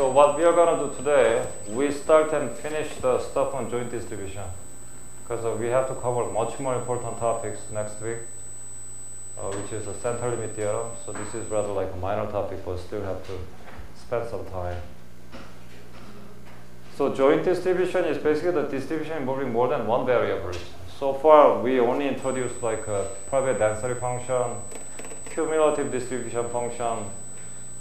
So what we are going to do today, we start and finish the stuff on joint distribution. Because we have to cover much more important topics next week, which is the central limit theorem. So this is rather like a minor topic, but still have to spend some time. So joint distribution is basically the distribution involving more than one variable. So far, we only introduced like a probability density function, cumulative distribution function,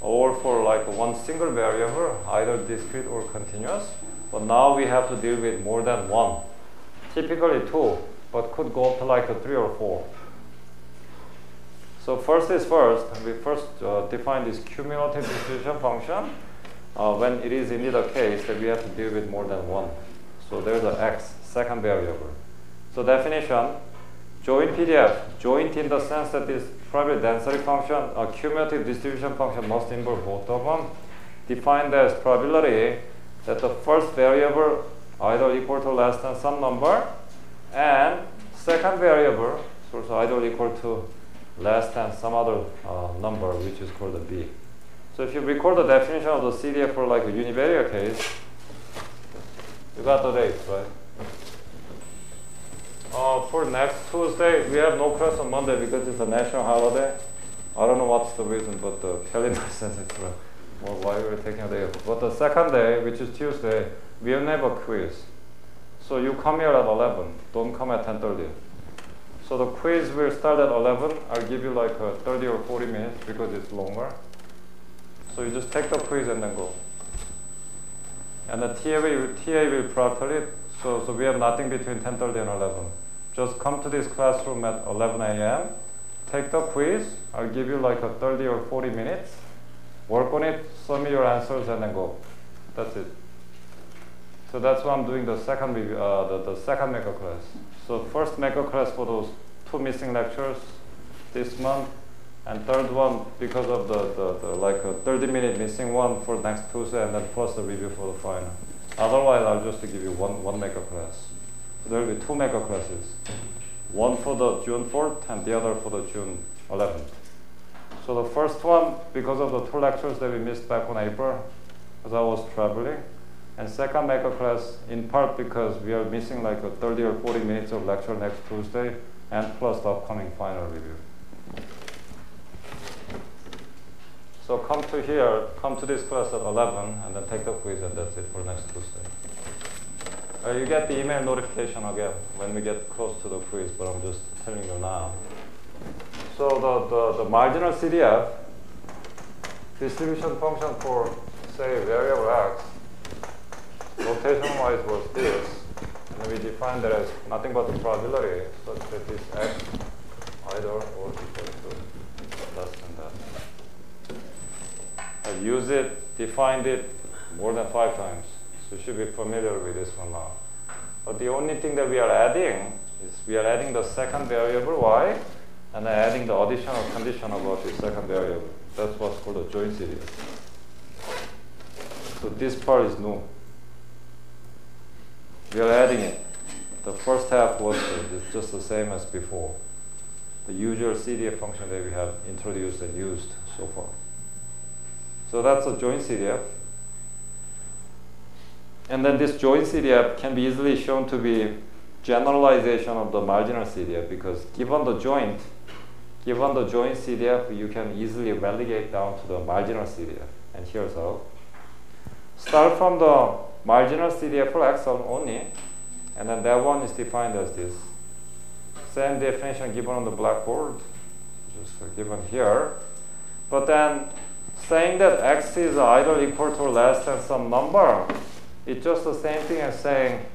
all for like one single variable, either discrete or continuous. But now we have to deal with more than one. Typically two, but could go up to like a 3 or 4. So first is first, we first define this cumulative distribution function when it is indeed a case that we have to deal with more than one. So there's an x, second variable. So definition, joint PDF, joint in the sense that this probability density function, a cumulative distribution function must involve both of them, defined as probability that the first variable either equal to less than some number, and second variable is also either equal to less than some other number, which is called a b. So if you recall the definition of the CDF for like a univariate case, you got the dates, right? For next Tuesday, we have no class on Monday because it's a national holiday. I don't know what's the reason, but the calendar says it's why we're taking a day off. But the second day, which is Tuesday, we will have a quiz. So you come here at 11, don't come at 10:30. So the quiz will start at 11. I'll give you like 30 or 40 minutes because it's longer. So you just take the quiz and then go. And the TA will proctor it. So we have nothing between 10:30 and 11. Just come to this classroom at 11 a.m. Take the quiz. I'll give you like 30 or 40 minutes. Work on it, submit your answers, and then go. That's it. So that's why I'm doing the second the second mega class. So first mega class for those 2 missing lectures this month, and third one because of the like a 30-minute missing one for next Tuesday, and then plus the review for the final. Otherwise, I'll just give you one mega class. So there will be 2 mega classes, one for the June 4th and the other for the June 11th. So the first one, because of the 2 lectures that we missed back on April, because I was traveling, and second mega class in part because we are missing like 30 or 40 minutes of lecture next Tuesday, and plus the upcoming final review. So come to this class at 11, and then take the quiz, and that's it for next Tuesday. You get the email notification again when we get close to the quiz, but I'm just telling you now. So the marginal CDF distribution function for, say, variable x, notation-wise was this, and we defined that as nothing but the probability such that this x either or equal to less than that. I've used it, defined it more than 5 times, so you should be familiar with this one now. But the only thing that we are adding is we are adding the second variable y, and then adding the additional condition about the second variable. That's what's called a joint CDF. So this part is new. We are adding it. The first half was just the same as before. The usual CDF function that we have introduced and used so far. So that's a joint CDF. And then this joint CDF can be easily shown to be generalization of the marginal CDF, because given the joint CDF, you can easily relegate down to the marginal CDF. And here's how. Start from the marginal CDF for x only, and then that one is defined as this. Same definition given on the blackboard, just given here. But then saying that x is either equal to or less than some number, it's just the same thing as saying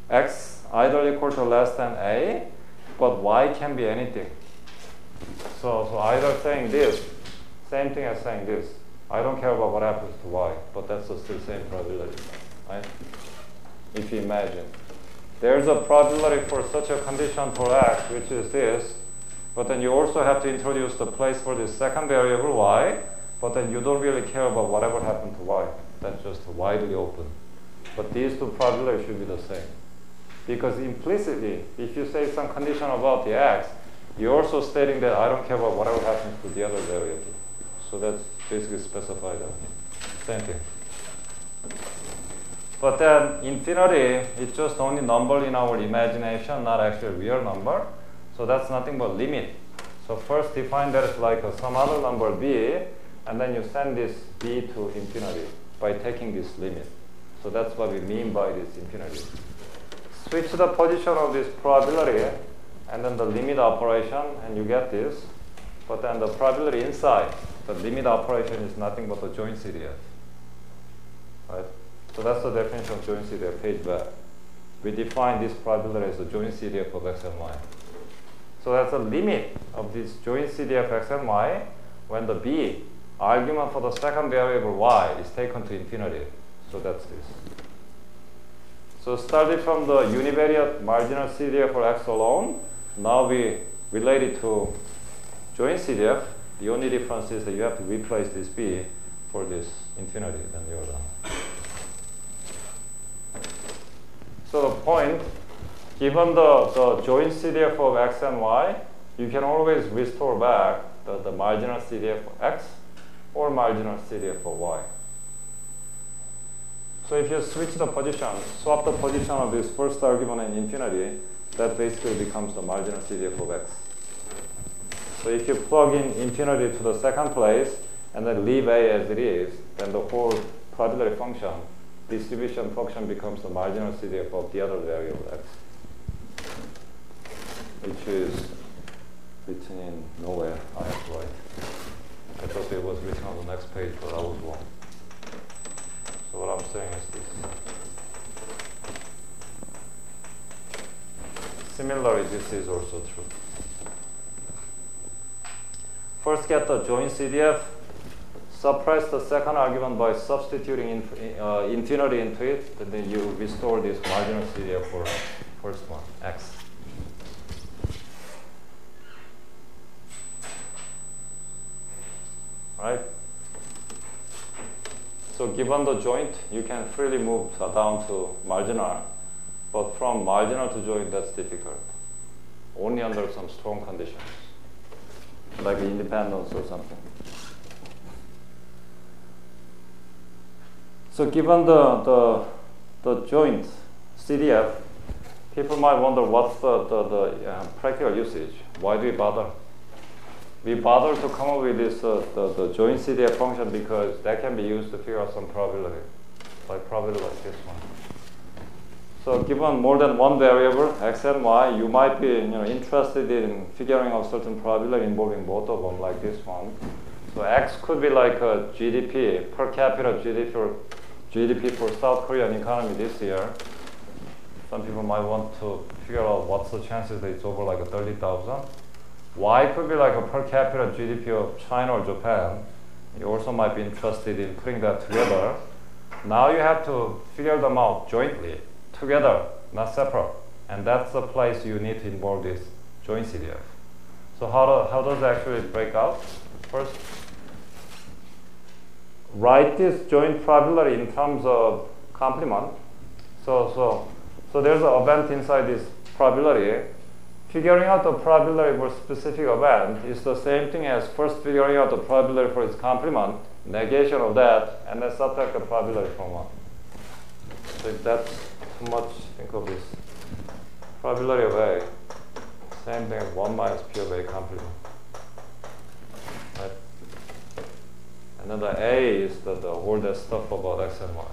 x either equal to or less than a, but y can be anything. So either saying this, same thing as saying this. I don't care about what happens to y, but that's still the same probability, right? If you imagine. There's a probability for such a condition for x, which is this, but then you also have to introduce the place for this second variable y, but then you don't really care about whatever happened to y. That's just widely open. But these 2 probabilities should be the same. Because implicitly, if you say some condition about the x, you're also stating that I don't care about whatever happens to the other variable. So that's basically specified. Same thing. But then infinity is just only number in our imagination, not actually a real number. So that's nothing but limit. So first define that as like some other number b, and then you send this b to infinity by taking this limit. So that's what we mean by this infinity. Switch the position of this probability and then the limit operation, and you get this. But then the probability inside, the limit operation is nothing but the joint CDF. Right? So that's the definition of joint CDF page back. We define this probability as a joint CDF of x and y. So that's the limit of this joint CDF x and y when the b, argument for the second variable y, is taken to infinity. So that's this. So starting from the univariate marginal CDF for x alone, now we relate it to joint CDF. The only difference is that you have to replace this b for this infinity, then you're done. So the point, given the joint CDF of x and y, you can always restore back the marginal CDF of x or marginal CDF of y. So if you switch the position, swap the position of this first argument and infinity, that basically becomes the marginal CDF of x. So if you plug in infinity to the second place and then leave a as it is, then the whole probability function, distribution function, becomes the marginal CDF of the other variable x, which is written in nowhere. I have to write. I thought it was written on the next page, but I was wrong. So what I'm saying is this. Similarly, this is also true. First get the joint CDF, suppress the second argument by substituting infinity into it, and then you restore this marginal CDF for first one, x. Right? So given the joint, you can freely move down to marginal, but from marginal to joint, that's difficult. Only under some strong conditions, like independence or something. So given the joint CDF, people might wonder what's the practical usage. Why do we bother? We bother to come up with this the joint CDF function because that can be used to figure out some probability, like probability like this one. So given more than one variable, x and y, you might be interested in figuring out certain probability involving both of them, like this one. So x could be like a GDP, per capita GDP for South Korean economy this year. Some people might want to figure out what's the chances that it's over like 30,000. Y could be like a per capita GDP of China or Japan. You also might be interested in putting that together. Now you have to figure them out jointly, together, not separate. And that's the place you need to involve this joint CDF. So how does it actually break out? First, write this joint probability in terms of complement. So there's an event inside this probability. Figuring out the probability for a specific event is the same thing as first figuring out the probability for its complement, negation of that, and then subtract the probability from one. So if that's too much, think of this. Probability of A, same thing as 1 minus P of A complement. Right? And then the A is all that stuff about x and y.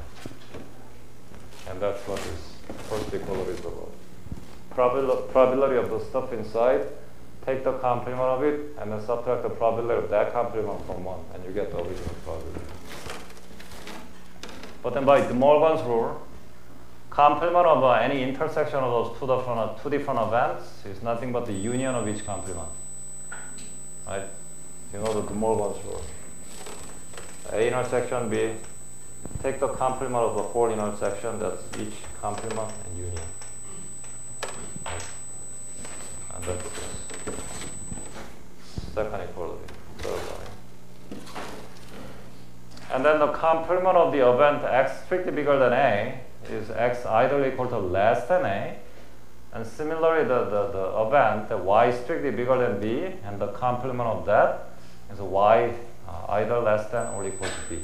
And that's what this first equality is about. Probability of the stuff inside, take the complement of it, and then subtract the probability of that complement from 1, and you get the original probability. But then by De Morgan's rule, complement of any intersection of those two different events is nothing but the union of each complement. Right? You know the De Morgan's rule. A intersection B, take the complement of the whole intersection, that's each complement and union. And that's this. Second equality, third line. And then the complement of the event x strictly bigger than A is x either equal to less than A. And similarly, the event that y strictly bigger than B, and the complement of that is y either less than or equal to B.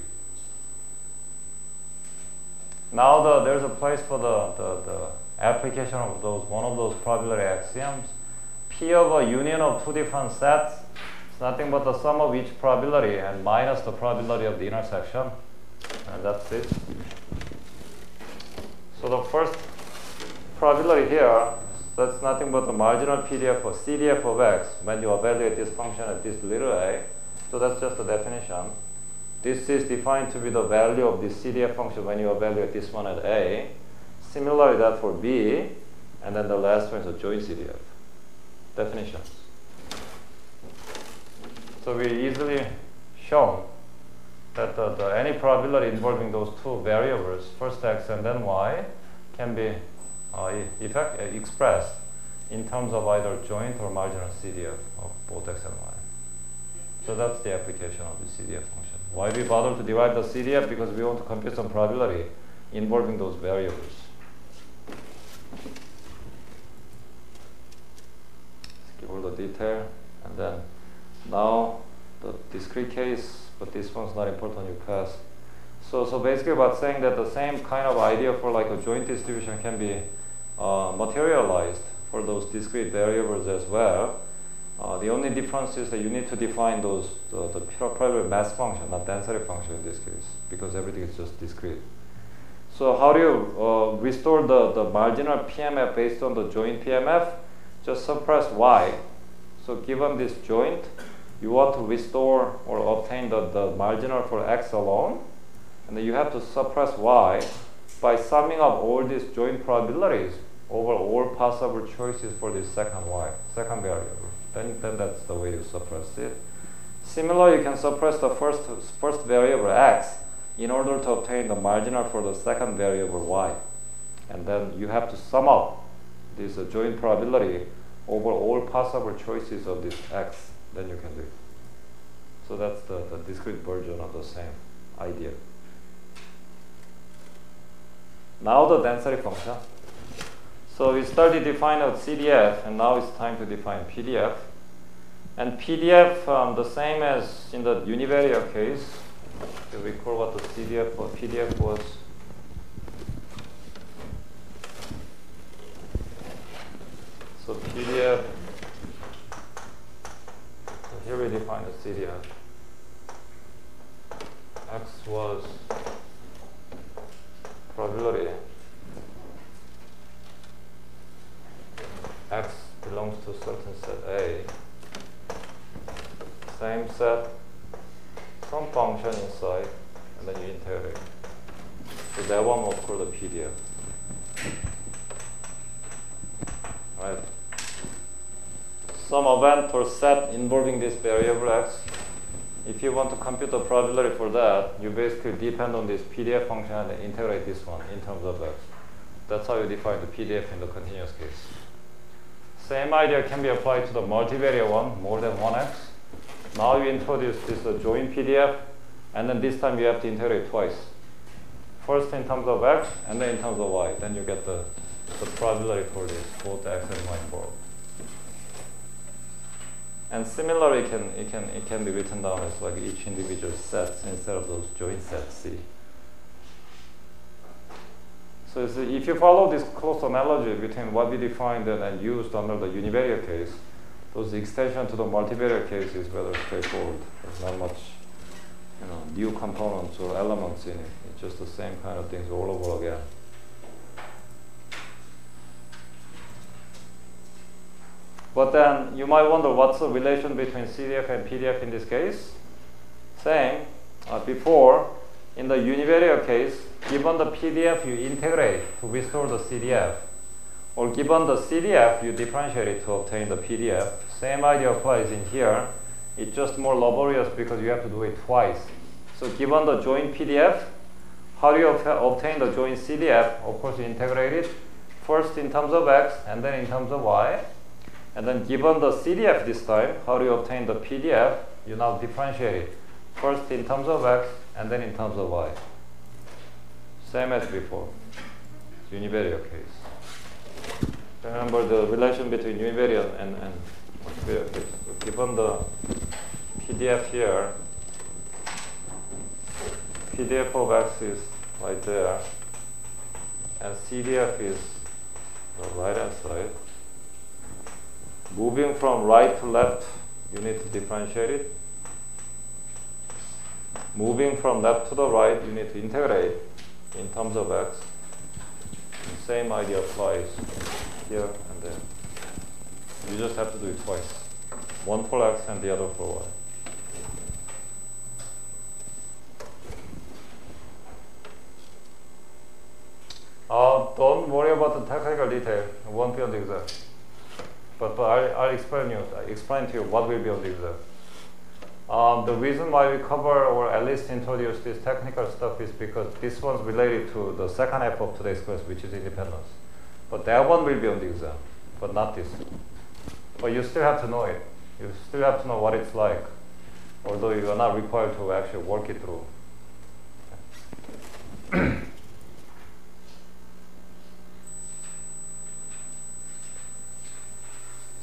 Now there's a place for the application of one of those probability axioms. P of a union of two different sets is nothing but the sum of each probability and minus the probability of the intersection. And that's it. So the first probability here, that's nothing but the marginal PDF or CDF of x when you evaluate this function at this little a. So that's just the definition. This is defined to be the value of this CDF function when you evaluate this one at a. Similarly that for b, and then the last one is a joint CDF. Definitions. So we easily shown that any probability involving those two variables, first x and then y, can be expressed in terms of either joint or marginal CDF of both x and y. So that's the application of the CDF function. Why do we bother to derive the CDF? Because we want to compute some probability involving those variables. Skip all the detail, and then now the discrete case, but this one's not important, you pass. So basically about saying that the same kind of idea for like a joint distribution can be materialized for those discrete variables as well. The only difference is that you need to define those the probability mass function, not density function in this case, because everything is just discrete. So how do you restore the marginal PMF based on the joint PMF? Just suppress y. So given this joint, you want to restore or obtain the marginal for x alone, and then you have to suppress y by summing up all these joint probabilities over all possible choices for this second variable. Then that's the way you suppress it. Similarly, you can suppress the first variable x in order to obtain the marginal for the second variable y. And then you have to sum up this joint probability over all possible choices of this x. Then you can do it. So that's the discrete version of the same idea. Now the density function. So we started defining out CDF, and now it's time to define PDF. And PDF, the same as in the univariate case. You recall what the CDF or PDF was. So PDF, so here we define the CDF. X was probability. X belongs to a certain set A. Same set, some function inside, and then you integrate. So that one was called a PDF. Right? Some event or set involving this variable x. If you want to compute the probability for that, you basically depend on this PDF function and integrate this one in terms of x. That's how you define the PDF in the continuous case. Same idea can be applied to the multivariate one, more than 1x. Now you introduce this joint PDF, and then this time you have to integrate twice. First in terms of x, and then in terms of y. Then you get the probability for this, both x and y form. And similarly, it can be written down as like each individual sets instead of those joint sets C. So if you follow this close analogy between what we defined and used under the univariate case, those extension to the multivariate case is rather straightforward. There's not much, new components or elements in it. It's just the same kind of things all over again. But then you might wonder what's the relation between CDF and PDF in this case? Same. Before, in the univariate case, given the PDF, you integrate to restore the CDF. Or given the CDF, you differentiate it to obtain the PDF. Same idea applies in here. It's just more laborious because you have to do it twice. So given the joint PDF, how do you obtain the joint CDF? Of course, you integrate it first in terms of x and then in terms of y. And then given the CDF this time, how do you obtain the PDF? You now differentiate it first in terms of x and then in terms of y. Same as before. Univariate case. Remember the relation between univariate and multivariate case. So given the PDF here, PDF of x is right there. and CDF is the right hand side. Moving from right to left, you need to differentiate it. Moving from left to the right, you need to integrate in terms of x. The same idea applies here and there. You just have to do it twice. One for x and the other for y. Don't worry about the technical detail. It won't be on the exam. But I'll explain to you what will be on the exam. The reason why we cover or at least introduce this technical stuff is because this one's related to the second half of today's class, which is independence. But that one will be on the exam, but not this. But you still have to know it. You still have to know what it's like, although you are not required to actually work it through.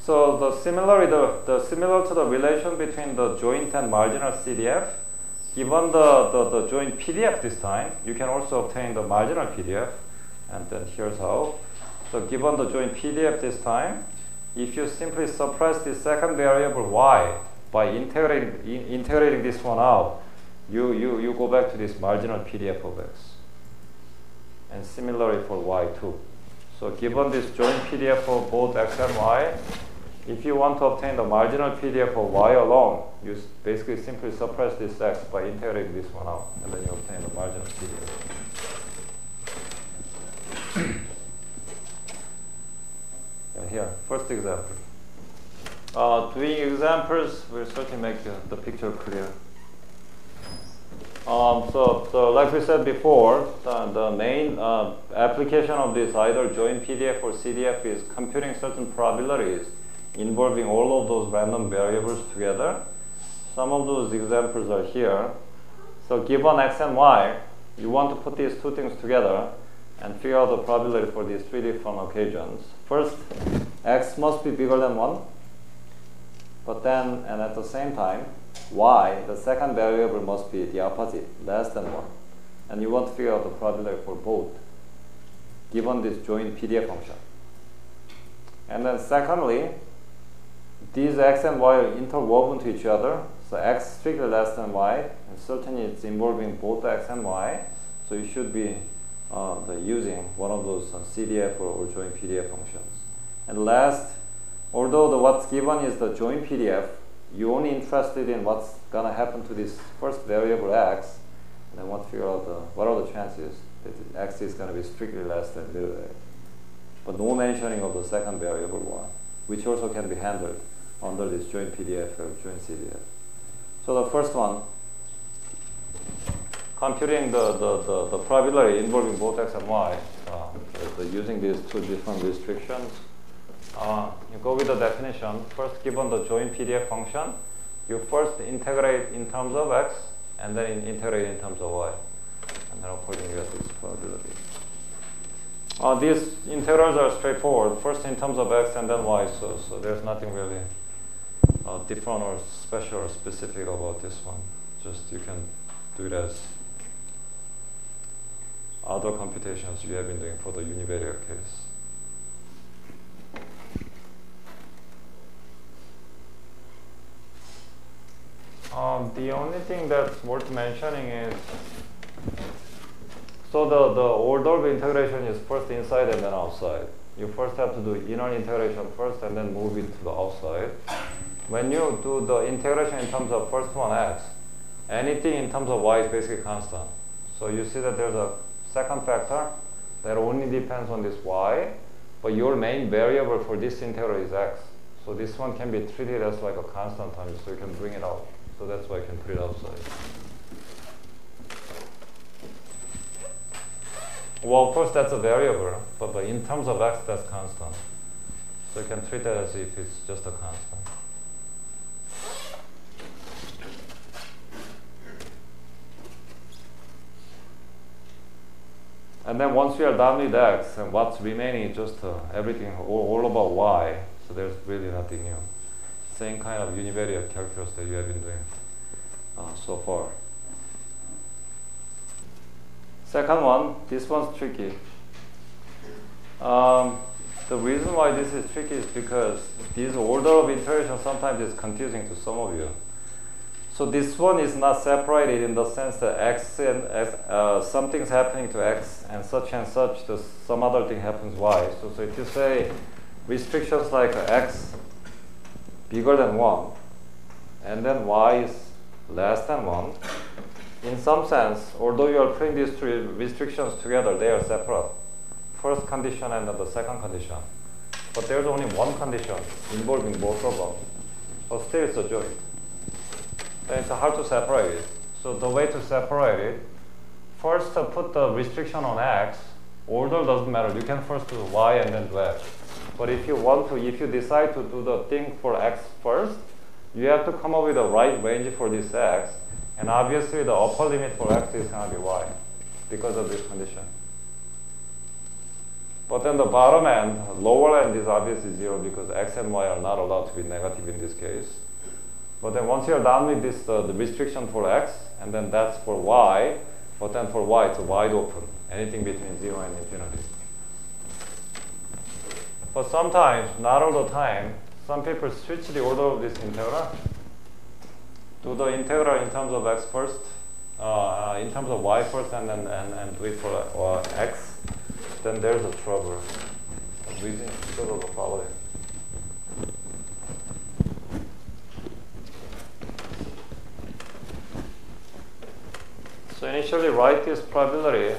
So similar to the relation between the joint and marginal CDF, given the joint PDF this time, you can also obtain the marginal PDF, and then here's how. So given the joint PDF this time, if you simply suppress the second variable y by integrating this one out, you go back to this marginal PDF of x. And similarly for y too. So given this joint PDF for both x and y, if you want to obtain the marginal PDF of y alone, you basically simply suppress this x by integrating this one out, and then you obtain the marginal PDF. Here, first example. Doing examples will certainly make the picture clear. So like we said before, the main application of this either joint PDF or CDF is computing certain probabilities involving all of those random variables together. Some of those examples are here. So given x and y, you want to put these two things together and figure out the probability for these three different occasions. First, x must be bigger than 1, but then, and at the same time, y, the second variable, must be the opposite, less than 1. And you want to figure out the probability for both, given this joint PDF function. And then secondly, these x and y are interwoven to each other, so x strictly less than y, and certainly it's involving both x and y, so you should be using one of those CDF or joint PDF functions. And last, although what's given is the joint PDF, you're only interested in what's going to happen to this first variable x, and then want to figure out what are the chances that x is going to be strictly less than little a. But no mentioning of the second variable y, which also can be handled under this joint PDF or joint CDF. So the first one, computing the probability involving both x and y, using these two different restrictions. You go with the definition. First, given the joint PDF function, you first integrate in terms of x, and then integrate in terms of y. And then accordingly you get this probability. These integrals are straightforward. First in terms of x and then y, so there's nothing really different or special or specific about this one. Just you can do it as other computations you have been doing for the univariate case. The only thing that's worth mentioning is, so the order of integration is first inside and then outside. You first have to do inner integration first and then move it to the outside. When you do the integration in terms of first one x, anything in terms of y is basically constant. So you see that there's a second factor that only depends on this y, but your main variable for this integral is x. So this one can be treated as like a constant time, so you can bring it out. So that's why I can put it outside. Well, of course that's a variable, but in terms of x, that's constant. So you can treat that as if it's just a constant. And then once we are done with x, and what's remaining is just everything all about y. So there's really nothing new. Same kind of univariate calculus that you have been doing so far. Second one, this one's tricky. The reason why this is tricky is because this order of iteration sometimes is confusing to some of you. So this one is not separated in the sense that x and something's happening to x and such, some other thing happens y. So if you say restrictions like x bigger than 1 and then y is less than 1, in some sense, although you are putting these two restrictions together, they are separate. First condition and then the second condition. But there's only one condition involving both of them. But still it's a joint. Then it's hard to separate it. So the way to separate it, first to put the restriction on x, order doesn't matter. You can first do y and then do x. But if you decide to do the thing for x first, you have to come up with the right range for this x. And obviously the upper limit for x is going to be y because of this condition. But then the bottom end, lower end is obviously 0 because x and y are not allowed to be negative in this case. But then once you're done with this, the restriction for x, and then that's for y, but then for y it's wide open, anything between 0 and infinity. But sometimes, not all the time, some people switch the order of this integral. Do the integral in terms of x first, in terms of y first, and then do it for x. Then there's a trouble. Because of the following. So initially write this probability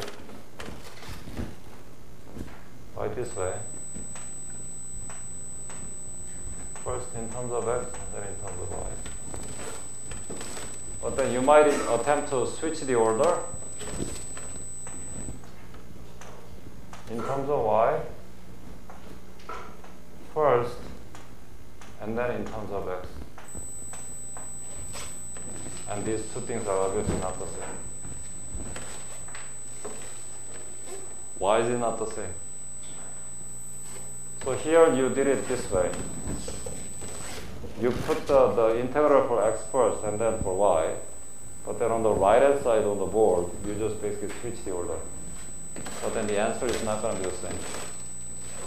right this way. First in terms of x, and then in terms of y. But then you might attempt to switch the order in terms of y first, and then in terms of x. And these two things are obviously not the same. Why is it not the same? So here you did it this way. You put the integral for x first and then for y, but then on the right hand side of the board, you just basically switch the order. But then the answer is not going to be the same.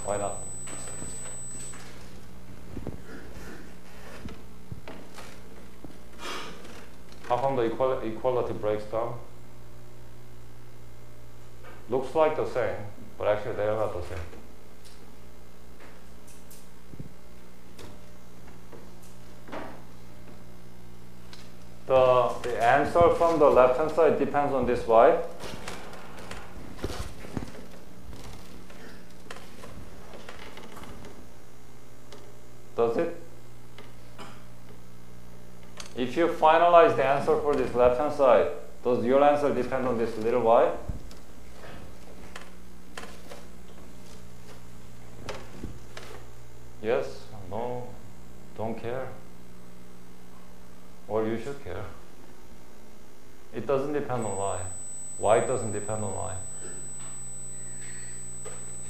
Why not? How come the equality breaks down? Looks like the same, but actually they are not the same. The answer from the left hand side depends on this y. Does it? If you finalize the answer for this left hand side, does your answer depend on this little y? Yes? No? Don't care? Or you should care. It doesn't depend on y. Y doesn't depend on y.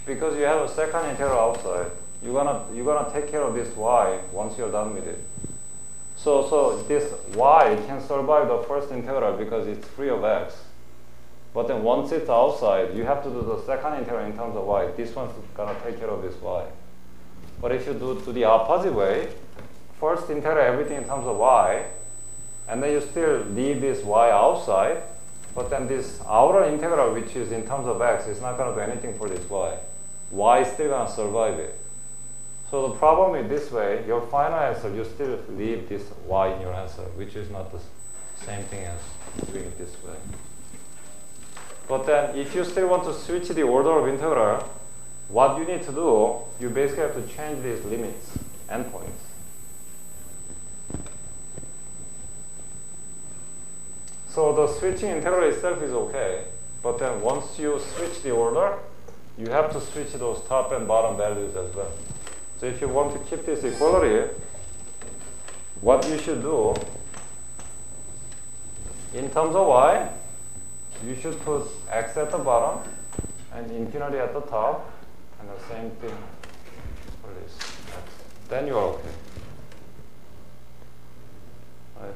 Because you have a second integral outside. You're gonna take care of this y once you're done with it. So this y can survive the first integral because it's free of x. But then once it's outside, you have to do the second integral in terms of y. This one's gonna take care of this y. But if you do the opposite way, first integrate everything in terms of y, and then you still leave this y outside, but then this outer integral, which is in terms of x, is not going to do anything for this y. Y is still going to survive it. So the problem is this way, your final answer, you still leave this y in your answer, which is not the same thing as doing it this way. But then if you still want to switch the order of integral, what you need to do, you basically have to change these limits, endpoints. So the switching integral itself is okay, but then once you switch the order, you have to switch those top and bottom values as well. So if you want to keep this equality, what you should do, in terms of y, you should put x at the bottom and infinity at the top, and the same thing for this x. Then you are okay. Right?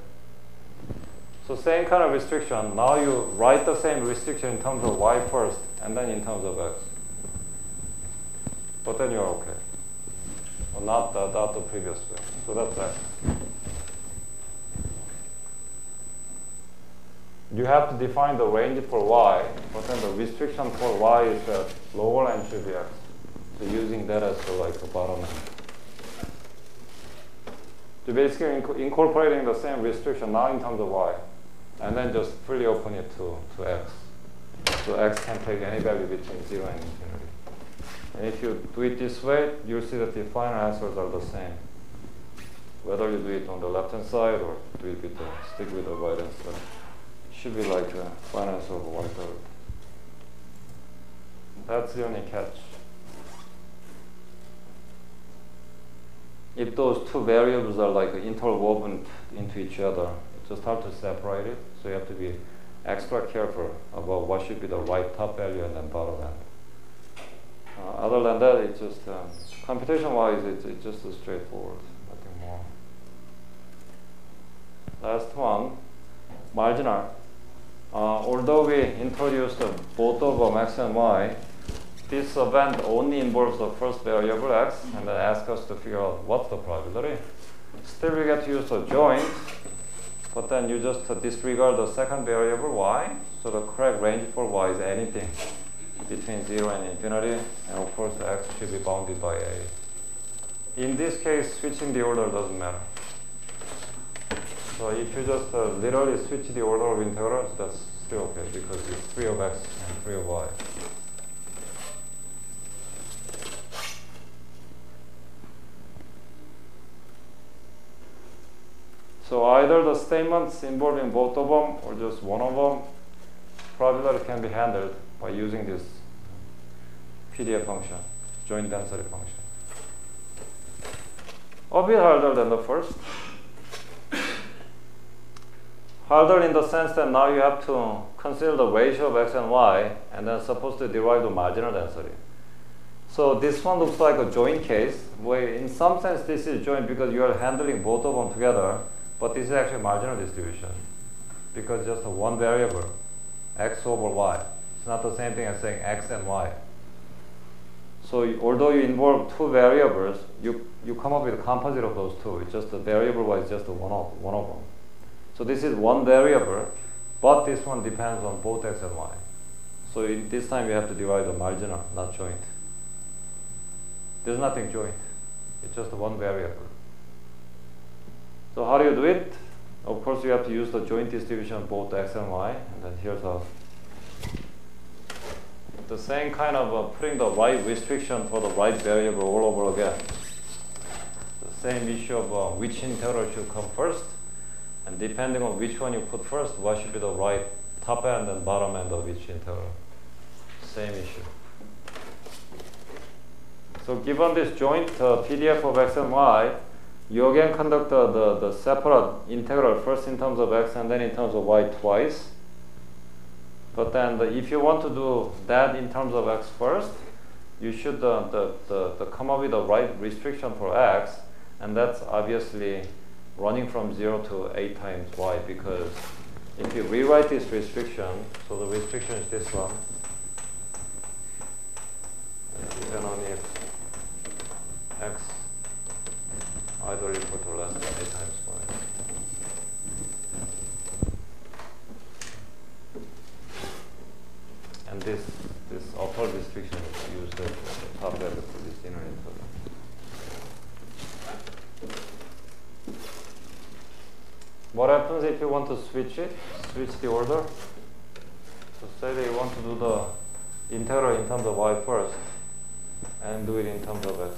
So same kind of restriction. Now you write the same restriction in terms of y first, and then in terms of x. but then you're okay. Or not the previous way. So that's X. You have to define the range for Y, but then the restriction for Y is that lower end should be X. So using that as like a bottom end. So basically incorporating the same restriction now in terms of Y, and then just freely open it to X. So X can take any value between 0 and infinity. And if you do it this way, you'll see that the final answers are the same. Whether you do it on the left hand side or do it with stick with the right hand side. It should be like a final answer of 1/3. That's the only catch. If those two variables are like interwoven into each other, it's just hard to separate it. So you have to be extra careful about what should be the right top value and then bottom end. Other than that, it's just computation-wise, it's just straightforward, nothing more. Last one, marginal. Although we introduced both of them, x and y, this event only involves the first variable x, and then asks us to figure out what's the probability. Still, we get to use the joint, but then you just disregard the second variable y. So the correct range for y is anything between 0 and infinity, and of course the x should be bounded by a. In this case, switching the order doesn't matter. So if you just literally switch the order of integrals, that's still okay, because it's 3 of x and 3 of y. So either the statements involving both of them or just one of them, probability can be handled by using this PDF function, joint density function. A bit harder than the first. Harder in the sense that now you have to consider the ratio of x and y, and then supposed to derive the marginal density. So this one looks like a joint case, where in some sense this is joint because you are handling both of them together, but this is actually marginal distribution because it's just one variable, x over y. It's not the same thing as saying x and y. So although you involve two variables, you come up with a composite of those two. It's just the variable y is just one of them. So this is one variable, but this one depends on both x and y. So this time you have to divide the marginal, not joint. There's nothing joint. It's just one variable. So how do you do it? Of course, you have to use the joint distribution of both x and y, and then here's the same kind of putting the right restriction for the right variable all over again. The same issue of which integral should come first, and depending on which one you put first, what should be the right top end and bottom end of each integral. Same issue. So given this joint PDF of x and y, you again conduct the separate integral first in terms of x and then in terms of y twice. But then if you want to do that in terms of x first, you should come up with the right restriction for x, and that's obviously running from 0 to 8 times y, because if you rewrite this restriction, so the restriction is this one, even on if x either equal to less than 8 times y. And this upper restriction is used as the top value for this inner integral. What happens if you want to switch the order? So say that you want to do the integral in terms of y first and do it in terms of x.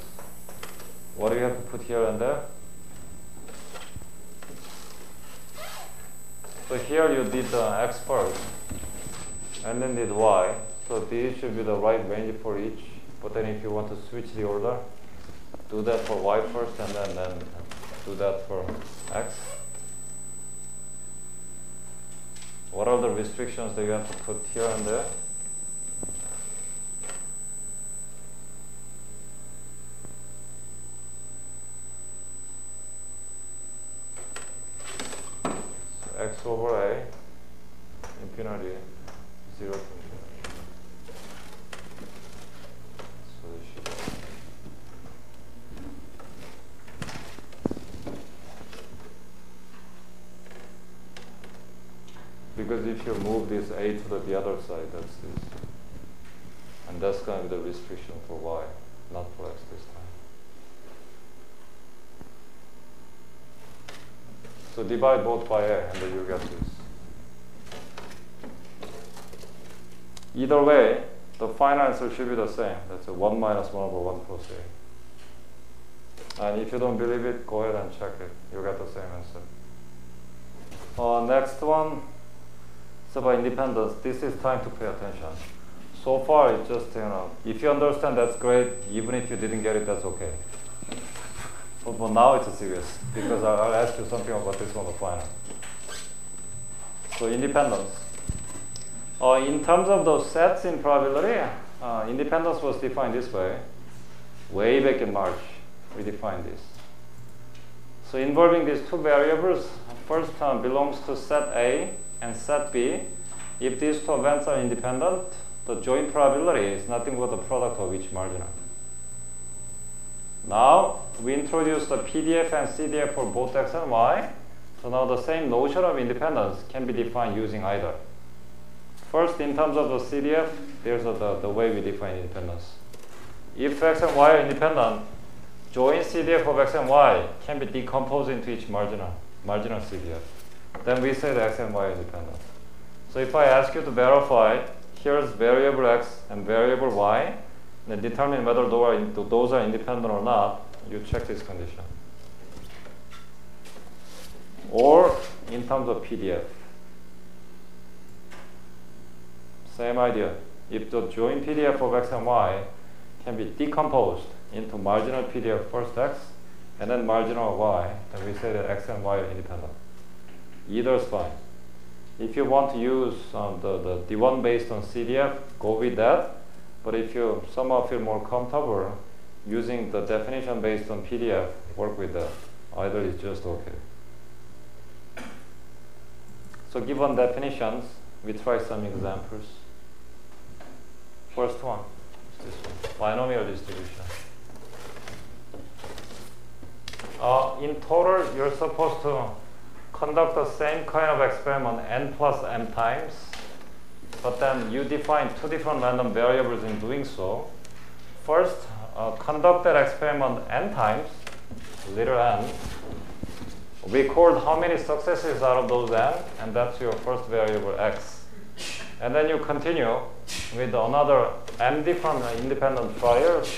What do you have to put here and there? So here you did the x first and then did y. So these should be the right range for each. But then if you want to switch the order, do that for y first and then do that for x. What are the restrictions that you have to put here and there? So x over a, infinity, 0 to infinity. So this should be because if you move this A to the other side, that's this. And that's going to be the restriction for Y, not for X this time. So divide both by A, and then you get this. Either way, the final answer should be the same. That's a 1 minus 1 over 1 plus A. And if you don't believe it, go ahead and check it. You get the same answer. Next one is about independence. This is time to pay attention. So far, it's just, if you understand, that's great. Even if you didn't get it, that's okay. But now it's serious, because I'll ask you something about this one, the final. So independence. In terms of those sets in probability, independence was defined this way. Way back in March, we defined this. So involving these two variables, first term belongs to set A and set B. If these two events are independent, the joint probability is nothing but the product of each marginal. Now, we introduce the PDF and CDF for both X and Y. So now the same notion of independence can be defined using either. First, in terms of the CDF, there's the way we define independence. If X and Y are independent, joint CDF of X and Y can be decomposed into each marginal CDF. Then we say that X and Y are independent. So if I ask you to verify, here's variable X and variable Y, then determine whether those are independent or not, you check this condition. Or in terms of PDF. Same idea. If the joint PDF of X and Y can be decomposed into marginal PDF first X and then marginal Y, then we say that X and Y are independent. Either is fine. If you want to use the one based on CDF, go with that. But if you somehow feel more comfortable using the definition based on PDF, work with that. Either is just okay. So given definitions, we try some examples. First one, this one, binomial distribution. In total, you're supposed to conduct the same kind of experiment n plus m times, but then you define two different random variables in doing so. First, conduct that experiment n times, little n. Record how many successes out of those n, and that's your first variable x. And then you continue with another m different independent trials.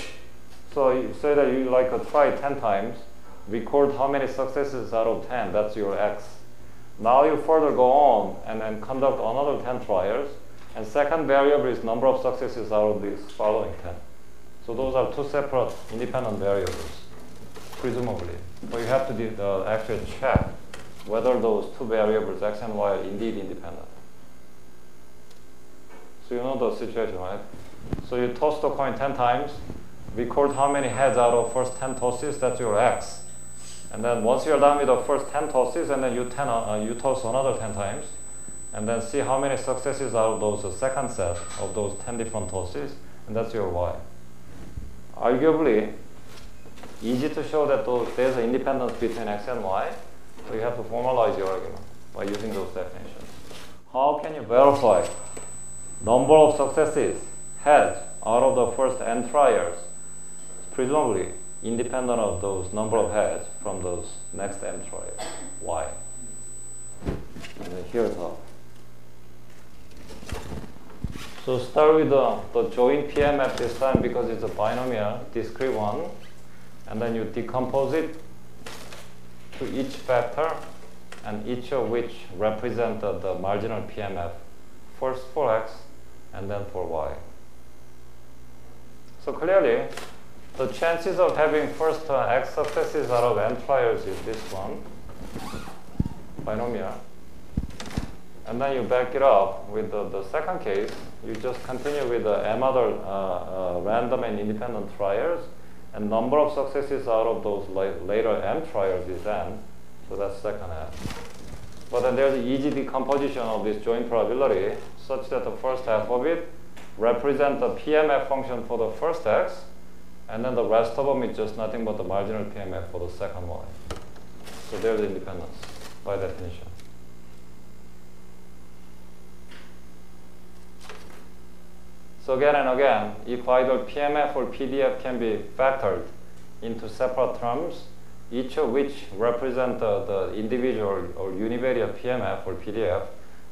So you say that you like to try 10 times, record how many successes out of 10, that's your x. Now you further go on and then conduct another 10 trials, and second variable is number of successes out of these following 10. So those are two separate independent variables, presumably. So you have to actually check whether those two variables, x and y, are indeed independent. So you know the situation, right? So you toss the coin 10 times, record how many heads out of first 10 tosses, that's your x. And then once you're done with the first 10 tosses, and then you toss another 10 times, and then see how many successes out of those second set of those 10 different tosses, and that's your y. Arguably, easy to show that there's an independence between x and y, so you have to formalize your argument by using those definitions. How can you verify number of successes, heads, out of the first n trials, presumably independent of those number of heads from those next n trials, y? And then here's how. So start with the joint PMF this time because it's a binomial, discrete one. And then you decompose it to each factor, and each of which represent the marginal PMF, first for x and then for y. So clearly, the chances of having first x successes out of n trials is this one, binomial. And then you back it up with the second case. You just continue with the m other random and independent trials, and number of successes out of those later m trials is n, so that's second half. But then there's an easy decomposition of this joint probability such that the first half of it represents the PMF function for the first x, and then the rest of them is just nothing but the marginal PMF for the second y. So there's independence by definition. So again and again, if either PMF or PDF can be factored into separate terms, each of which represent the individual or univariate PMF or PDF,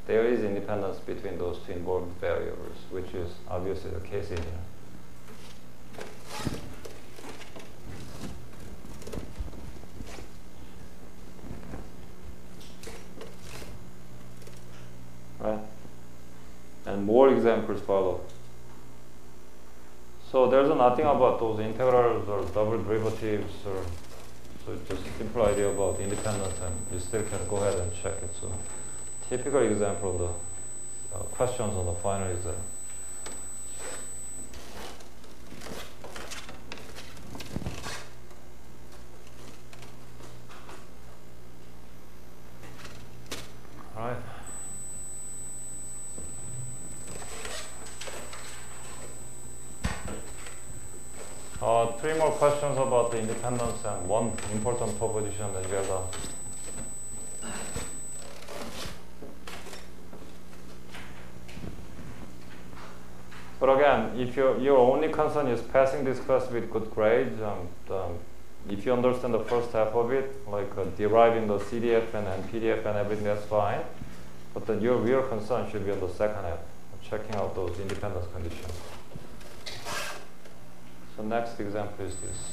there is independence between those two involved variables, which is obviously the case in here. Right? And more examples follow. So there's nothing about those integrals or double derivatives, or so it's just a simple idea about independence, and you still can go ahead and check it. So typical example of the questions on the final exam. All right. Three more questions about the independence and one important proposition that we are done. But again, if your only concern is passing this class with good grades, if you understand the first half of it, like deriving the CDF and PDF and everything, that's fine. But then your real concern should be on the second half, checking out those independence conditions. So next example is this.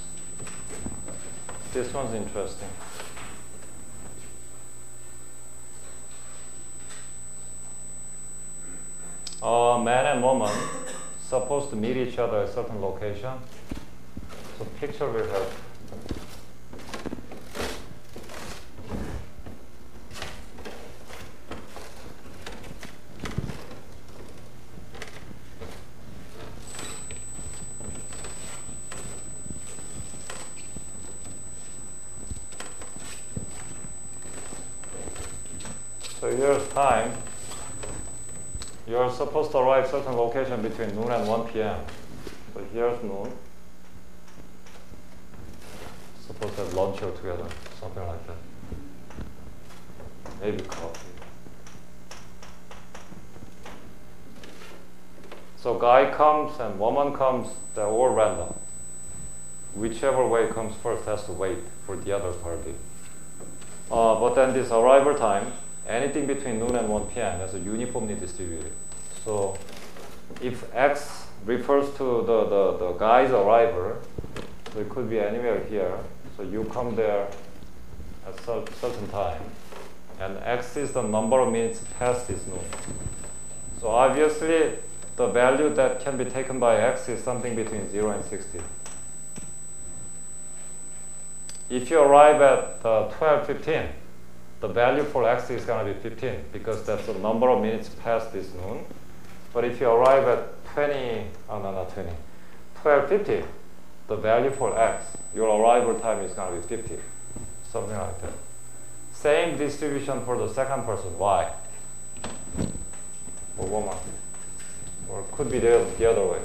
This one's interesting. Man and woman supposed to meet each other at a certain location. So picture will help. So here's time. You're supposed to arrive at a certain location between noon and 1 p.m. So here's noon. Supposed to have lunch here together, something like that. Maybe coffee. So guy comes and woman comes, they're all random. Whichever way comes first has to wait for the other party. But then this arrival time, anything between noon and 1 p.m. is uniformly distributed. So if X refers to the guy's arrival, so it could be anywhere here. So you come there at a certain time. And X is the number of minutes past this noon. So obviously, the value that can be taken by X is something between 0 and 60. If you arrive at 12:15, the value for X is going to be 15 because that's the number of minutes past this noon. But if you arrive at 12:50, the value for X, your arrival time is going to be 50, something like that. Same distribution for the second person, Y, or woman, or it could be the other way.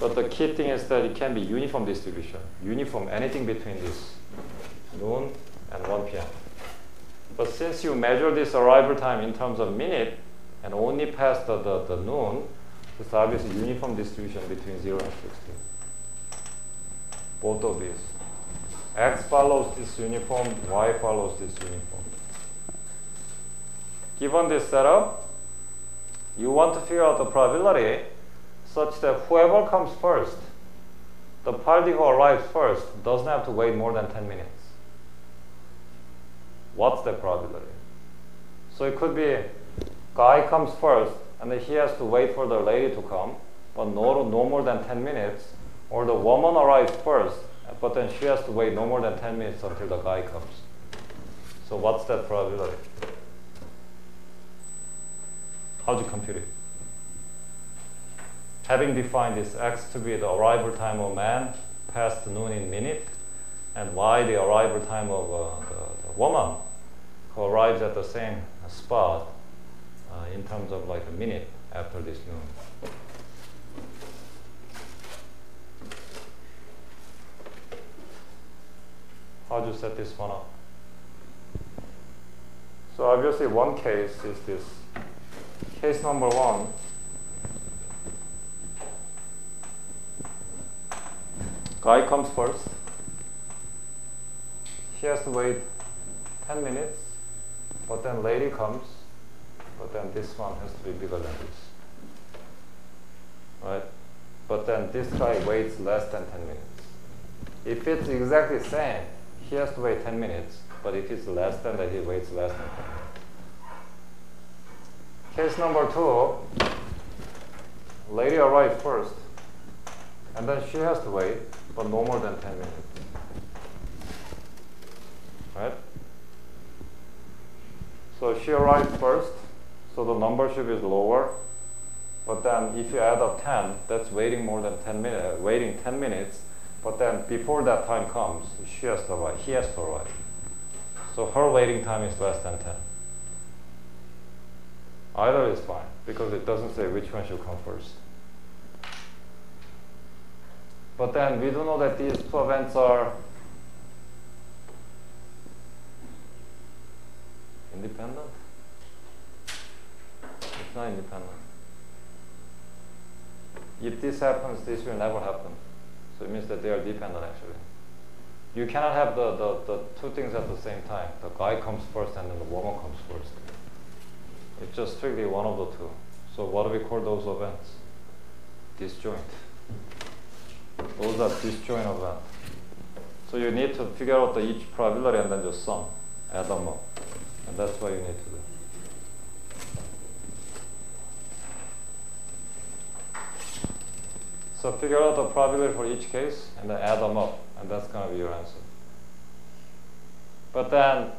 But the key thing is that it can be uniform distribution, uniform anything between this noon and 1 p.m. But since you measure this arrival time in terms of minute and only past the noon, it's obviously uniform distribution between 0 and 60. Both of these. X follows this uniform, Y follows this uniform. Given this setup, you want to figure out the probability such that whoever comes first, the party who arrives first, doesn't have to wait more than 10 minutes. What's the probability? So it could be guy comes first and then he has to wait for the lady to come, but no more than 10 minutes, or the woman arrives first, but then she has to wait no more than 10 minutes until the guy comes. So what's that probability? How do you compute it? Having defined this X to be the arrival time of man past noon in minute, and Y the arrival time of the woman who arrives at the same spot in terms of like a minute after this noon. How do you set this one up? So obviously one case is this. Case number one. guy comes first. He has to wait 10 minutes, but then lady comes, but then this one has to be bigger than this. Right? But then this guy waits less than 10 minutes. If it's exactly the same, he has to wait 10 minutes, but if it's less than that, he waits less than 10 minutes. Case number 2, lady arrived first, and then she has to wait, but no more than 10 minutes. Right? So she arrived first, so the number should be lower. But then if you add up 10, that's waiting more than 10 minutes, waiting 10 minutes. But then before that time comes, she has to arrive, he has to arrive. So her waiting time is less than 10. Either is fine, because it doesn't say which one should come first. But then we do know that these two events are independent. It's not independent. If this happens, this will never happen. So it means that they are dependent actually. You cannot have the two things at the same time. The guy comes first and then the woman comes first. It's just strictly one of the two. So what do we call those events? Disjoint. Those are disjoint events. So you need to figure out each probability and then just sum, add them up. And that's what you need to do. So figure out the probability for each case and then add them up, and that's going to be your answer. But then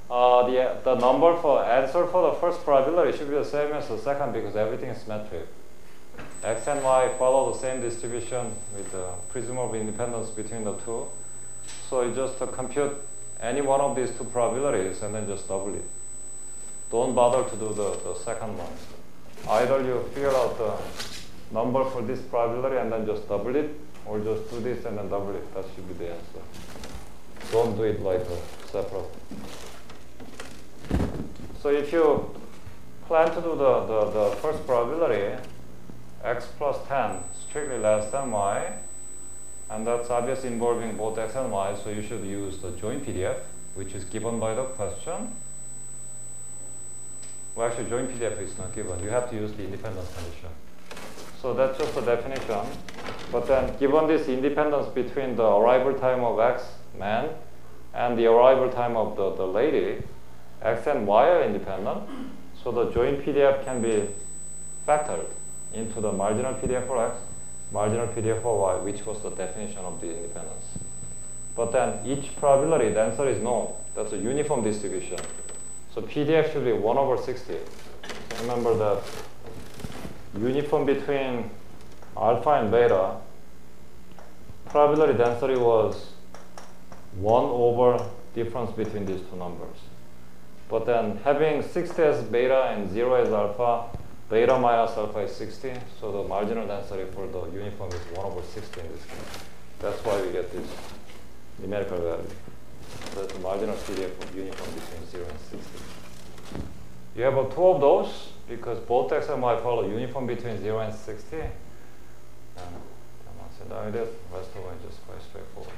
the number for answer for the first probability should be the same as the second because everything is symmetric. X and Y follow the same distribution with presumable independence between the two. So you just compute any one of these two probabilities and then just double it. Don't bother to do the second one. Either you figure out the number for this probability and then just double it, or just do this and then double it. That should be the answer. Don't do it like separate. So if you plan to do the first probability, x plus 10 strictly less than y, and that's obviously involving both x and y, so you should use the joint PDF, which is given by the question. Well, actually, joint PDF is not given. You have to use the independence condition. So that's just the definition. But then, given this independence between the arrival time of x, man, and the arrival time of the lady, x and y are independent. So the joint PDF can be factored into the marginal PDF for x, marginal PDF for y, which was the definition of the independence. But then each probability, the answer is no. That's a uniform distribution. So PDF should be 1 over 60. So remember that uniform between alpha and beta, probability density was 1 over difference between these two numbers. But then having 60 as beta and 0 as alpha, beta minus alpha is 60, so the marginal density for the uniform is 1 over 60 in this case. That's why we get this numerical value. That's the marginal PDF of uniform between 0 and 60. You have two of those, because both x and y follow uniform between 0 and 60. And once you're done with it, the rest of it is just quite straightforward.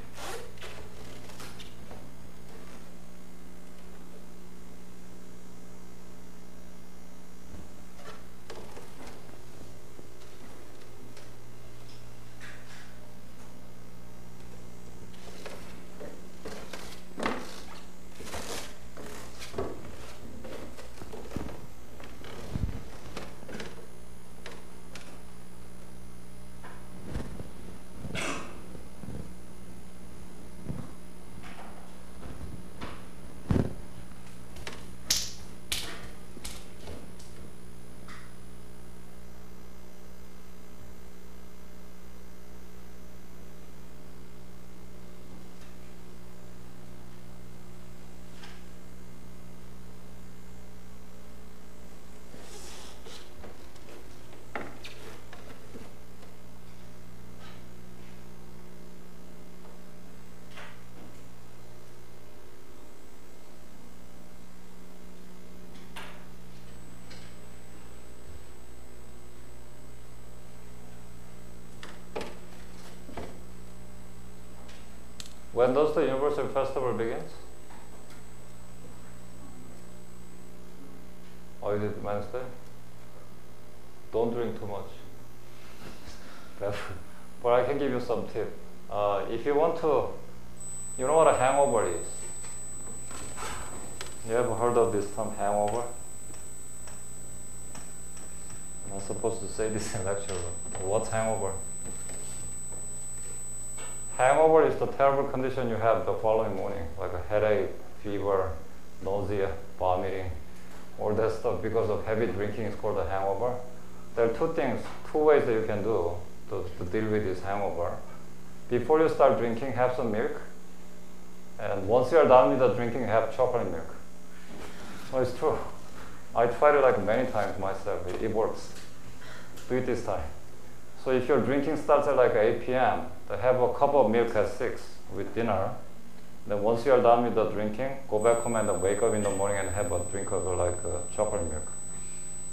when does the University Festival begins? Or is it Wednesday? Don't drink too much. But I can give you some tip. If you want to, you know what a hangover is? You ever heard of this term, hangover? I'm not supposed to say this in lecture, but what's hangover? Hangover is the terrible condition you have the following morning, like a headache, fever, nausea, vomiting, all that stuff because of heavy drinking is called a hangover. There are two ways that you can do to deal with this hangover. Before you start drinking, have some milk. And once you are done with the drinking, have chocolate milk. So it's true. I tried it like many times myself. It works. Do it this time. So if your drinking starts at like 8 p.m., then have a cup of milk at 6 with dinner. Then once you are done with the drinking, go back home and then wake up in the morning and have a drink of like chocolate milk.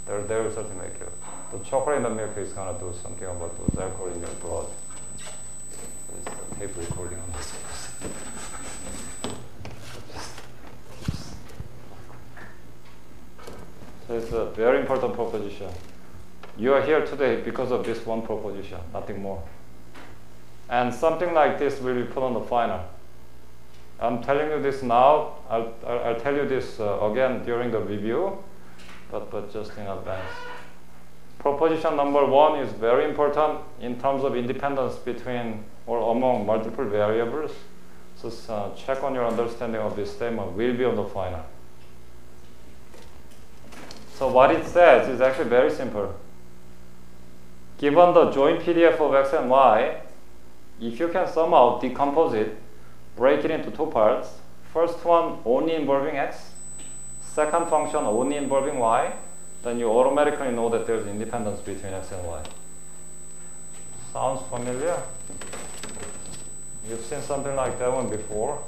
They will certainly make it. The chocolate in the milk is going to do something about those alcohol in your blood. There's a tape recording on this. So it's a very important proposition. You are here today because of this one proposition, nothing more. And something like this will be put on the final. I'm telling you this now. I'll tell you this again during the review, but just in advance. Proposition number 1 is very important in terms of independence between or among multiple variables. So check on your understanding of this statement. Will be on the final. So what it says is actually very simple. Given the joint PDF of x and y, if you can somehow decompose it, break it into two parts, first one only involving x, second function only involving y, then you automatically know that there's independence between x and y. Sounds familiar? You've seen something like that one before.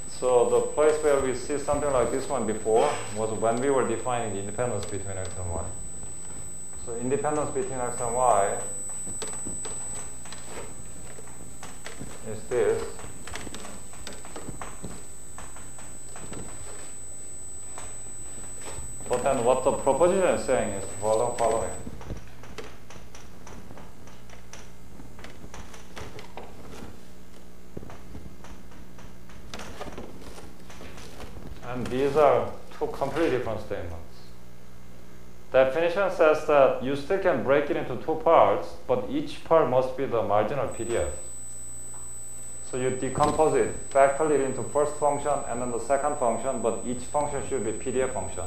So the place where we see something like this one before was when we were defining the independence between x and y. So independence between x and y is this. But then what the proposition is saying is the following. And these are two completely different statements. Definition says that you still can break it into two parts, but each part must be the marginal PDF. So you decompose it, factor it into first function and then the second function, but each function should be PDF function.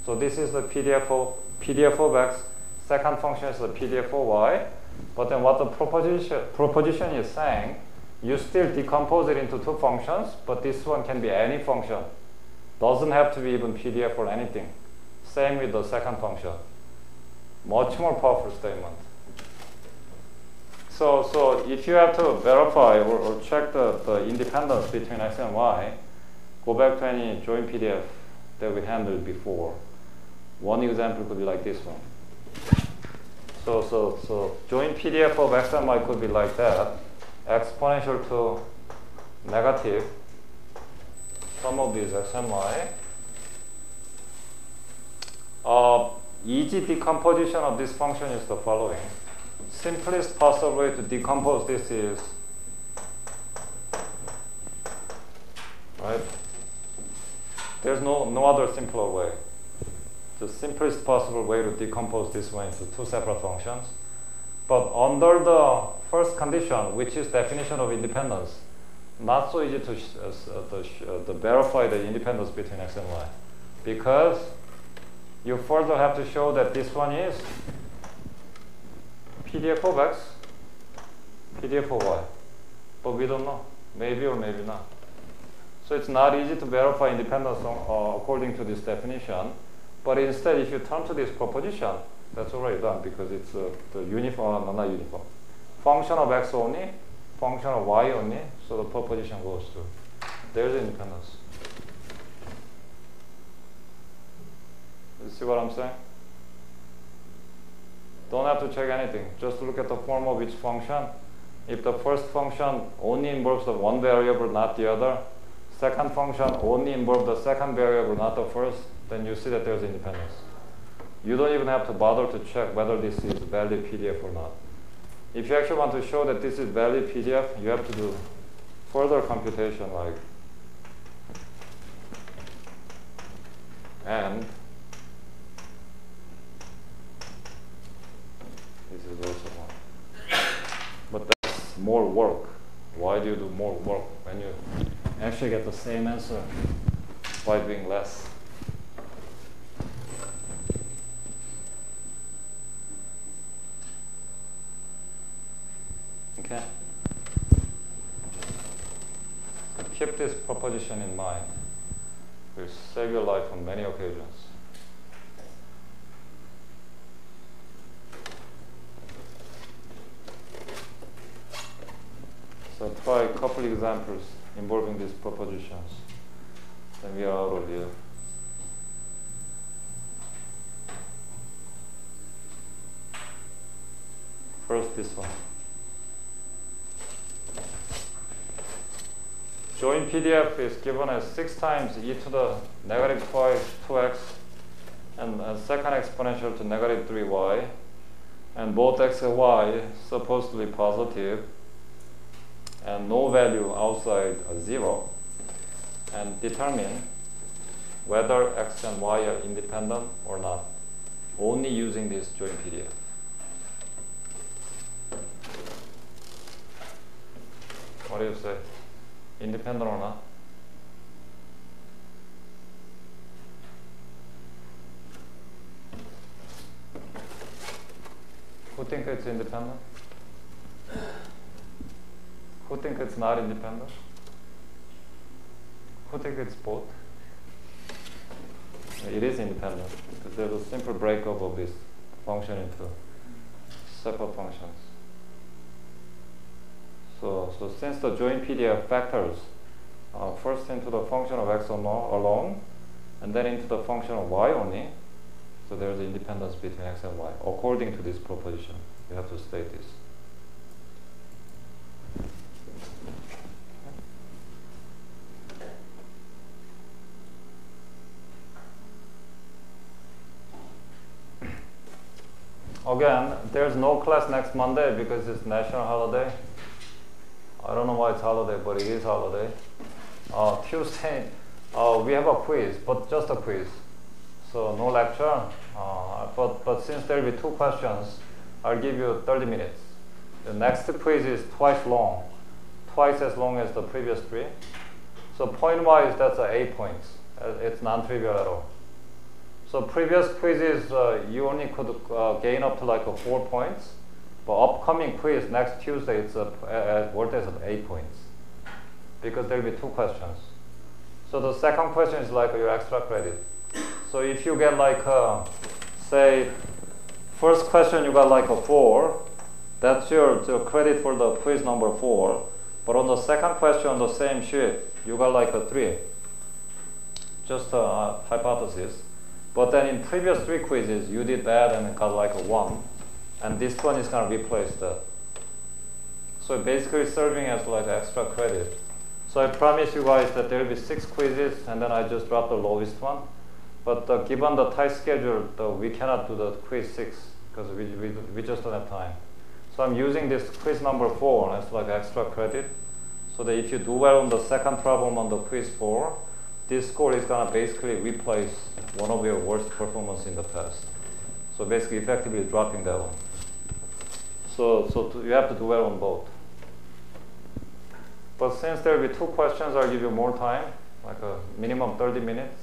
So this is the PDF of x, second function is the PDF of y, but then what the proposition is saying, you still decompose it into two functions, but this one can be any function. Doesn't have to be even PDF or anything. Same with the second function. Much more powerful statement. So if you have to verify or check the independence between x and y, go back to any joint PDF that we handled before. One example could be like this one. So joint PDF of x and y could be like that. Exponential to negative sum of these x and y. Easy decomposition of this function is the following. Simplest possible way to decompose this is, right? There's no other simpler way. The simplest possible way to decompose this one into two separate functions. But under the first condition, which is definition of independence, not so easy to verify the independence between x and y, because you further have to show that this one is PDF of x, PDF of y, but we don't know, maybe or maybe not. So it's not easy to verify independence according to this definition, but instead if you turn to this proposition, that's already done because it's the uniform, not uniform. Function of x only, function of y only, so the proposition goes through. There's independence. See what I'm saying? Don't have to check anything. Just look at the form of each function. If the first function only involves the one variable, not the other, second function only involves the second variable, not the first, then you see that there's independence. You don't even have to bother to check whether this is valid PDF or not. If you actually want to show that this is valid PDF, you have to do further computation like and this is also one. But that's more work. Why do you do more work when you actually get the same answer by doing less? Okay. So keep this proposition in mind. It will save your life on many occasions. So try a couple examples involving these propositions. Then we are out of here. First, this one. Join PDF is given as 6 times e to the negative 2x and second exponential to negative 3y, and both x and y supposed to be positive and no value outside 0, and determine whether x and y are independent or not, only using this join PDF. What do you say? Independent or not? Who think it's independent? Who think it's not independent? Who think it's both? It is independent because there's a simple breakup of this function into separate functions. So since the join PDF factors first into the function of x alone, and then into the function of y only, so there's independence between x and y. According to this proposition, you have to state this. Again, there's no class next Monday because it's national holiday. I don't know why it's holiday, but it is holiday. Tuesday, we have a quiz, but just a quiz. So no lecture, but since there will be 2 questions, I'll give you 30 minutes. The next quiz is twice as long as the previous 3. So point-wise, that's 8 points. It's non-trivial at all. So previous quizzes, you only could gain up to like 4 points. But upcoming quiz next Tuesday, it's worth as 8 points because there will be 2 questions. So the second question is like your extra credit. So if you get like, say, first question you got like a 4, that's your credit for the quiz number 4. But on the second question on the same sheet, you got like a 3. Just a hypothesis. But then in previous 3 quizzes, you did bad and got like a 1. And this one is going to replace that. So basically serving as like extra credit. So I promise you guys that there will be 6 quizzes, and then I just drop the lowest one. But given the tight schedule, we cannot do the quiz 6 because we just don't have time. So I'm using this quiz number 4 as like extra credit, so that if you do well on the second problem on the quiz 4, this score is going to basically replace one of your worst performance in the past. So basically effectively dropping that one. So you have to do well on both. But since there will be 2 questions, I'll give you more time, like a minimum 30 minutes.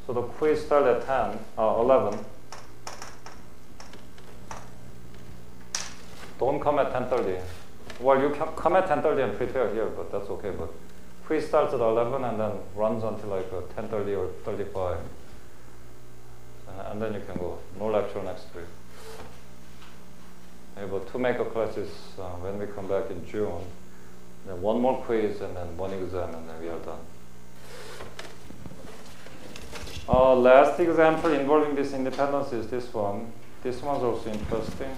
So the quiz starts at 11. Don't come at 10:30. Well, you can come at 10:30 and prepare here, but that's okay. But quiz starts at 11 and then runs until like 10:30 or 35. And then you can go. No lecture next week. We have 2 makeup classes when we come back in June. Then 1 more quiz and then 1 exam, and then we are done. Last example involving this independence is this one. This one's also interesting.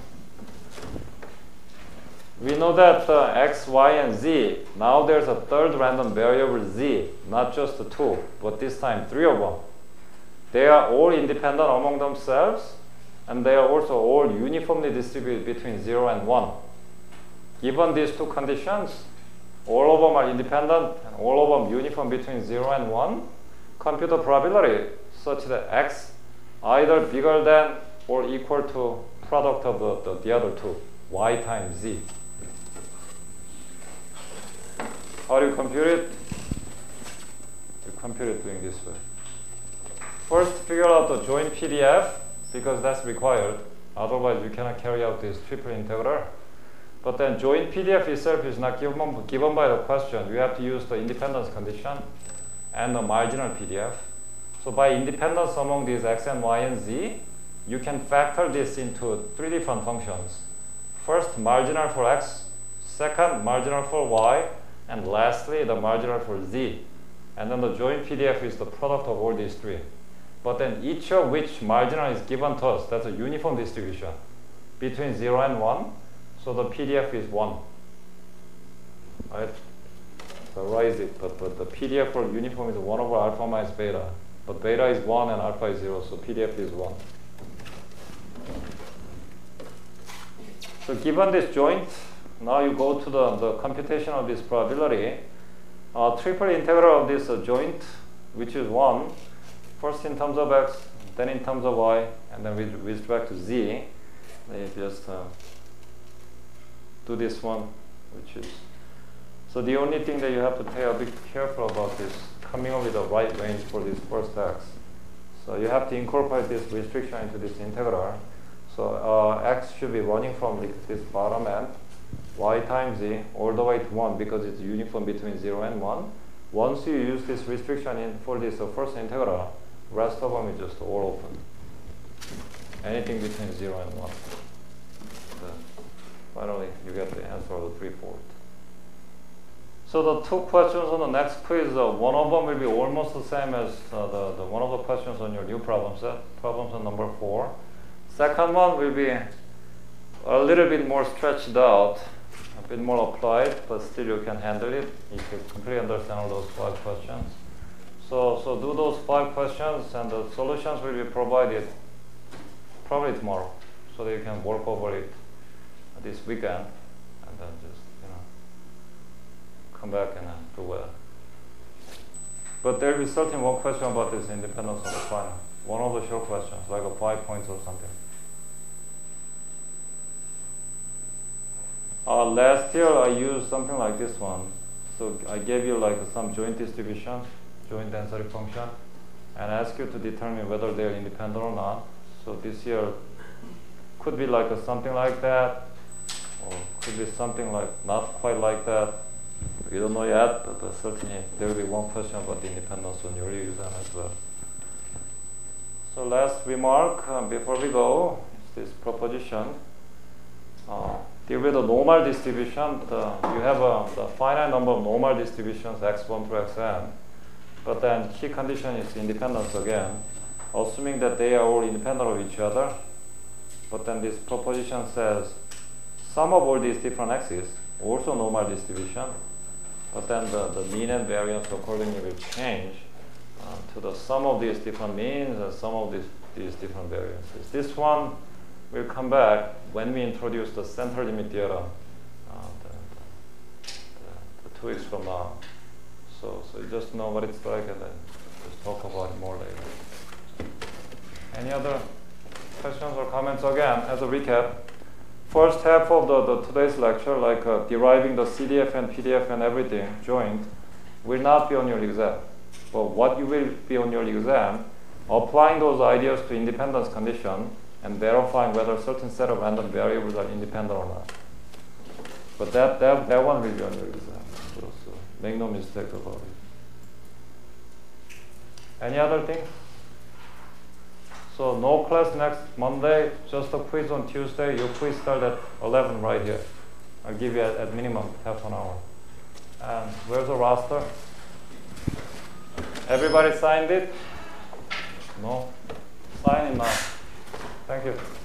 We know that x, y, and z, now there's a third random variable z, not just 2, but this time 3 of them. They are all independent among themselves, and they are also all uniformly distributed between 0 and 1. Given these two conditions, all of them are independent, and all of them uniform between 0 and 1, compute the probability such that x either bigger than or equal to product of the other two, y times z. How do you compute it? You compute it doing this way. First, figure out the joint PDF, because that's required. Otherwise, you cannot carry out this triple integral. But then joint PDF itself is not given by the question. You have to use the independence condition and the marginal PDF. So by independence among these x and y and z, you can factor this into 3 different functions. First, marginal for x. Second, marginal for y. And lastly, the marginal for z. And then the joint PDF is the product of all these 3. But then each of which marginal is given to us. That's a uniform distribution between 0 and 1. So the PDF is 1. Right? So write it. But the PDF for uniform is 1 over alpha minus beta. But beta is 1 and alpha is 0. So PDF is 1. So given this joint, now you go to the computation of this probability. Triple integral of this joint, which is 1, first in terms of x, then in terms of y, and then with respect to z. They just do this one, which is... So the only thing that you have to pay a bit careful about is coming up with the right range for this first x. So you have to incorporate this restriction into this integral. So x should be running from this bottom end, y times z, all the way to 1 because it's uniform between 0 and 1. Once you use this restriction for this first integral, rest of them is just all open. Anything between 0 and 1. Finally, you get the answer of the 3/4. So the two questions on the next quiz, one of them will be almost the same as the one of the questions on your new problem set, problems on number 4. Second one will be a little bit more stretched out, a bit more applied, but still you can handle it if you completely understand all those 5 questions. So do those 5 questions, and the solutions will be provided probably tomorrow, so that you can work over it this weekend, and then just come back and do well. But there will be certainly one question about this independence on the final. One of the short questions, like a 5 points or something. Last year I used something like this one. So I gave you like some joint distribution, joint density function, and asked you to determine whether they are independent or not. So this year could be like something like that, or could be something like not quite like that. We don't know yet, but certainly there will be one question about the independence on your exam as well. So last remark before we go is this proposition. Deal with the normal distribution. You have the finite number of normal distributions x1 through xn, but then key condition is independence again, assuming that they are all independent of each other. But then this proposition says sum of all these different x's, also normal distribution, but then the mean and variance accordingly will change to the sum of these different means and sum of these different variances. This one will come back when we introduce the central limit theorem the 2 weeks from now. So you just know what it's like, and then just talk about it more later. Any other questions or comments? Again, as a recap, first half of the today's lecture, like deriving the CDF and PDF and everything joint, will not be on your exam. But what you will be on your exam, applying those ideas to independence condition and verifying whether a certain set of random variables are independent or not. But that one will be on your exam. So make no mistake about it. Any other thing? So no class next Monday, just a quiz on Tuesday. Your quiz starts at 11 right here. I'll give you at minimum half an hour. And where's the roster? Everybody signed it? No? Signing now. Thank you.